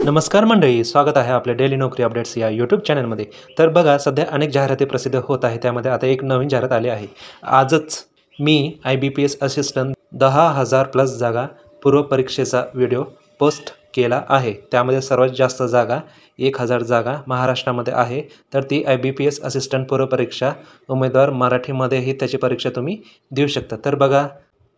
नमस्कार मंडळी, स्वागत आहे आपल्या डेली नोकरी अपडेट्स या यूट्यूब चॅनलमध्ये. तर बघा, सध्या अनेक जाहिराती प्रसिद्ध होत आहे. त्यामध्ये आता एक नवीन जाहिरात आली आहे. आजच मी IBPS असिस्टंट 10,000 प्लस जागा पूर्वपरीक्षेचा व्हिडिओ पोस्ट केला आहे. त्यामध्ये सर्वात जास्त जागा 1,000 जागा महाराष्ट्रामध्ये आहे. तर ती IBPS असिस्टंट पूर्वपरीक्षा उमेदवार मराठीमध्येही त्याची परीक्षा तुम्ही देऊ शकता. तर बघा,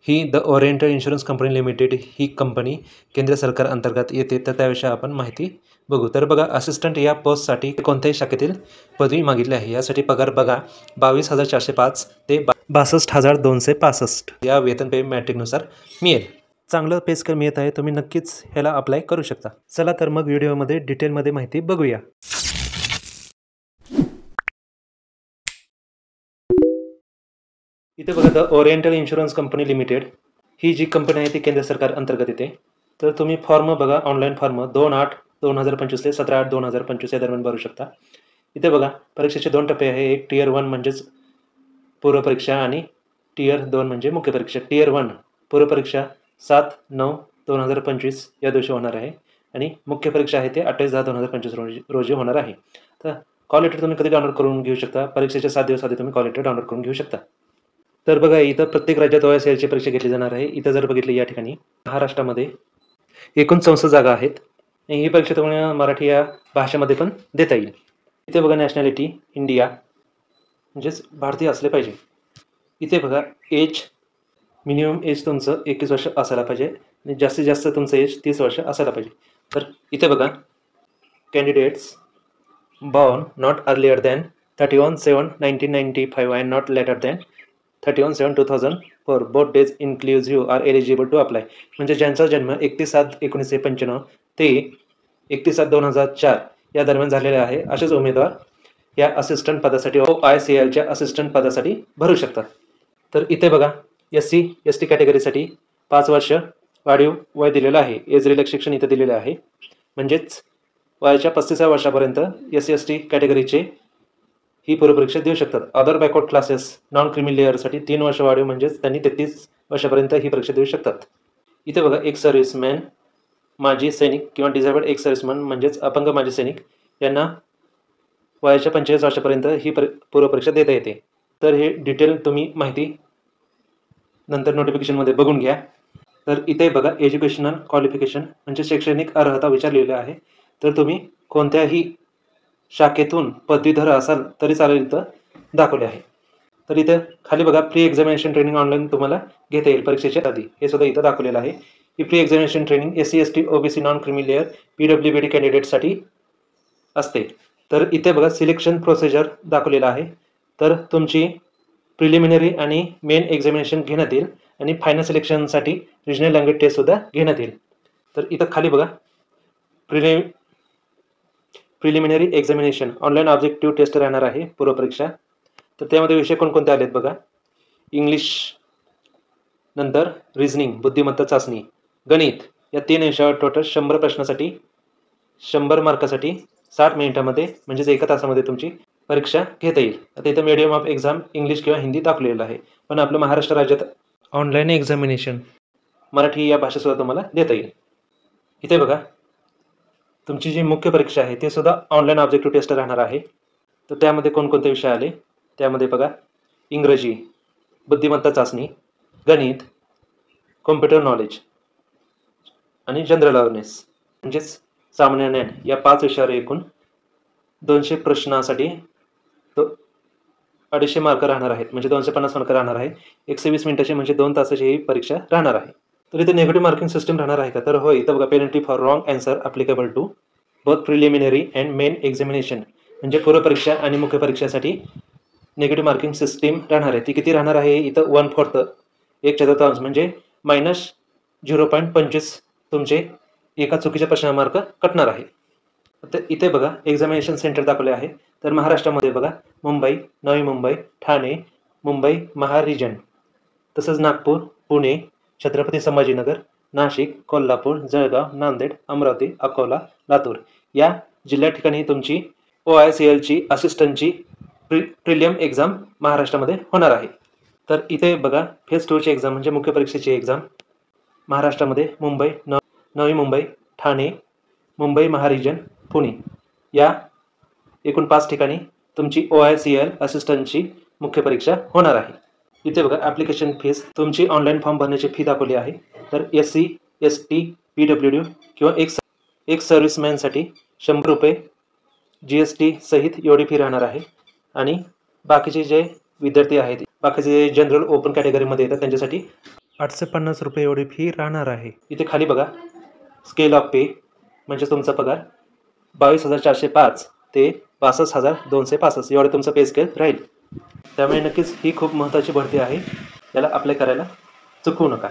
ही the oriental insurance company limited ही कंपनी केंद्र सरकार अंतर्गत येते. तर त्याविषयी आपण माहिती बघू. तर बघा, असिस्टंट या पोस्टसाठी कोणत्याही शाखेतील पदवी मागितली आहे. यासाठी पगार बघा 22,405 ते 62,265 या वेतन पे मॅट्रिकनुसार मिळेल. चांगलं पे स्केल मिळत आहे. तुम्ही नक्कीच ह्याला अप्लाय करू शकता. चला तर मग व्हिडिओमध्ये डिटेलमध्ये माहिती बघूया. इथे बघा, the oriental insurance company limited ही जी कंपनी आहे ती केंद्र सरकार अंतर्गत येते. तर तुम्ही फॉर्म बघा, ऑनलाईन फॉर्म 2/8/2025 ते 17/8/2025 या दरम्यान भरू शकता. इथे बघा, परीक्षेचे 2 टप्पे आहे. एक टियर 1 म्हणजेच पूर्वपरीक्षा आणि टियर 2 म्हणजे मुख्य परीक्षा. टियर 1 पूर्वपरीक्षा 7/9/2025 या दिवशी होणार आहे आणि मुख्य परीक्षा आहे ते 28/10/2025 रोजी होणार आहे. तर कॉल लेटर तुम्ही कधी डाउनलोड करून घेऊ शकता. परीक्षेच्या 7 दिवस आधी तुम्ही कॉल लेटर डाउनलोड करून घेऊ शकता. तर बघा, इथं प्रत्येक राज्यात OSLची परीक्षा घेतली जाणार आहे. इथं जर बघितलं, या ठिकाणी महाराष्ट्रामध्ये एकूण 64 जागा आहेत आणि ही परीक्षा तुम्हाला मराठी या भाषेमध्ये पण देता येईल. इथे बघा, नॅशनॅलिटी इंडिया म्हणजेच भारतीय असले पाहिजे. इथे बघा, एज मिनिमम एज तुमचं 21 वर्ष असायला पाहिजे आणि जास्तीत जास्त तुमचं एज 30 वर्ष असायला पाहिजे. तर इथे बघा, candidates born not earlier than 31/7/1995 and not later than 31/7/2004 both days inclusive are eligible to apply. म्हणजे ज्यांचा जन्म 31/7/1995 ते 31/7/2004 या दरम्यान झालेला आहे, असेच उमेदवार या असिस्टंट पदासाठी OICLच्या असिस्टंट पदासाठी भरू शकतात. तर इथे बघा, SC ST कॅटेगरीसाठी 5 वर्ष वाढीव वय दिलेलं आहे. एज रिलॅक्सेशन इथं दिलेलं आहे. म्हणजेच वयाच्या 35व्या वर्षापर्यंत SC ST कॅटेगरीचे ही पूर्वपरीक्षा देऊ शकतात. Other backward classes non creamy लेअरसाठी 3 वर्ष वाढीव म्हणजेच त्यांनी 33 वर्षापर्यंत ही परीक्षा देऊ शकतात. इथे बघा, एक सर्व्हिसमॅन, माजी सैनिक किंवा डिझेबल्ड एक सर्व्हिसमॅन म्हणजेच अपंग माजी सैनिक यांना वयाच्या 45 वर्षापर्यंत ही पूर्वपरीक्षा देता येते. तर हे डिटेल तुम्ही माहिती नंतर नोटिफिकेशनमध्ये बघून घ्या. तर इथे बघा, एज्युकेशनल क्वालिफिकेशन म्हणजे शैक्षणिक अर्हता विचारलेली आहे. तर तुम्ही कोणत्याही शाखेतून पदवीधर असाल तरी चालेल, इथं दाखवले आहे. तर इथं खाली बघा, प्री एक्झामिनेशन ट्रेनिंग ऑनलाईन तुम्हाला घेता येईल परीक्षेच्या आधी, हे सुद्धा इथं दाखवलेलं आहे. ही pre examination training SC ST OBC non creamy layer PWBD कॅन्डिडेटसाठी असते. तर इथे बघा, सिलेक्शन प्रोसिजर दाखवलेलं आहे. तर तुमची प्रिलिमिनरी आणि मेन एक्झामिनेशन घेण्यात येईल आणि फायनल सिलेक्शनसाठी रिजनल लँग्वेज टेस्टसुद्धा घेण्यात येईल. तर इथं खाली बघा, preliminary examination online objective test राहणार आहे पूर्वपरीक्षा. तर त्यामध्ये विषय कोणकोणते आलेत बघा, इंग्लिश, नंतर रिझनिंग बुद्धिमत्ता चाचणी, गणित या 3 विषयावर टोटल 100 प्रश्नासाठी 100 मार्कासाठी 60 मिनिटामध्ये म्हणजेच 1 तासामध्ये तुमची परीक्षा घेता येईल. आता इथं मीडियम ऑफ एक्झाम इंग्लिश किंवा हिंदी दाखवलेलं आहे. पण आपलं महाराष्ट्र राज्यात ऑनलाईन एक्झामिनेशन मराठी या भाषेसुद्धा तुम्हाला देता येईल. इथे बघा, तुमची जी मुख्य परीक्षा आहे ते सुद्धा ऑनलाईन ऑब्जेक्टिव्ह टेस्ट राहणार आहे. तर त्यामध्ये कोणकोणते विषय आले, त्यामध्ये बघा, इंग्रजी, बुद्धिमत्ता चाचणी, गणित, कॉम्प्युटर नॉलेज आणि जनरल अवेअरनेस म्हणजेच सामान्य ज्ञान या 5 विषयावर एकूण 200 प्रश्नासाठी 250 मार्क राहणार आहेत. म्हणजे 250 मार्क राहणार आहे. 120 मिनिटाची म्हणजे 2 तासाची ही परीक्षा राहणार आहे. तर इथे नेगेटिव्ह मार्किंग सिस्टम राहणार आहे का? तर हो, इथं बघा, penalty for wrong answer applicable to both preliminary and main examination म्हणजे पूर्वपरीक्षा आणि मुख्य परीक्षेसाठी नेगेटिव्ह मार्किंग सिस्टीम राहणार आहे. ती किती राहणार आहे? इथं 1/4 1/4 म्हणजे -0.25 तुमचे एका चुकीच्या प्रश्नाला मार्क कटणार आहे. तर इथे बघा, एक्झामिनेशन सेंटर दाखवले आहे. तर महाराष्ट्रामध्ये बघा, मुंबई, नवी मुंबई, ठाणे, मुंबई महार रिजन, तसंच नागपूर, पुणे, छत्रपती संभाजीनगर, नाशिक, कोल्हापूर, जळगाव, नांदेड, अमरावती, अकोला, लातूर या जिल्ह्या ठिकाणी तुमची OICLची असिस्टंटची प्रिलियम एक्झाम महाराष्ट्रामध्ये होणार आहे. तर इथे बघा, फेज 2ची एक्झाम म्हणजे मुख्य परीक्षेची एक्झाम महाराष्ट्रामध्ये मुंबई, नवी मुंबई, ठाणे, मुंबई महारिजन पुणे या एकूण 5 ठिकाणी तुमची OICL असिस्टंटची मुख्य परीक्षा होणार आहे. इथे बघा ॲप्लिकेशन फीस तुमची ऑनलाईन फॉर्म भरण्याची फी दाखवली आहे. तर SC, ST, PWD किंवा एक सर्व्हिसमॅनसाठी ₹100 GST सहित एवढी फी राहणार आहे. आणि बाकीचे जे विद्यार्थी आहेत, बाकीचे जे जनरल ओपन कॅटेगरीमध्ये येतात त्यांच्यासाठी ₹850 एवढी फी राहणार आहे. इथे खाली बघा स्केल ऑफ पे म्हणजे तुमचा पगार 22,405 ते 65,265 एवढं तुमचं पे स्केल राहील. त्यामुळे नक्कीच ही खूप महत्त्वाची भरती आहे. याला अप्लाय करायला चुकवू नका.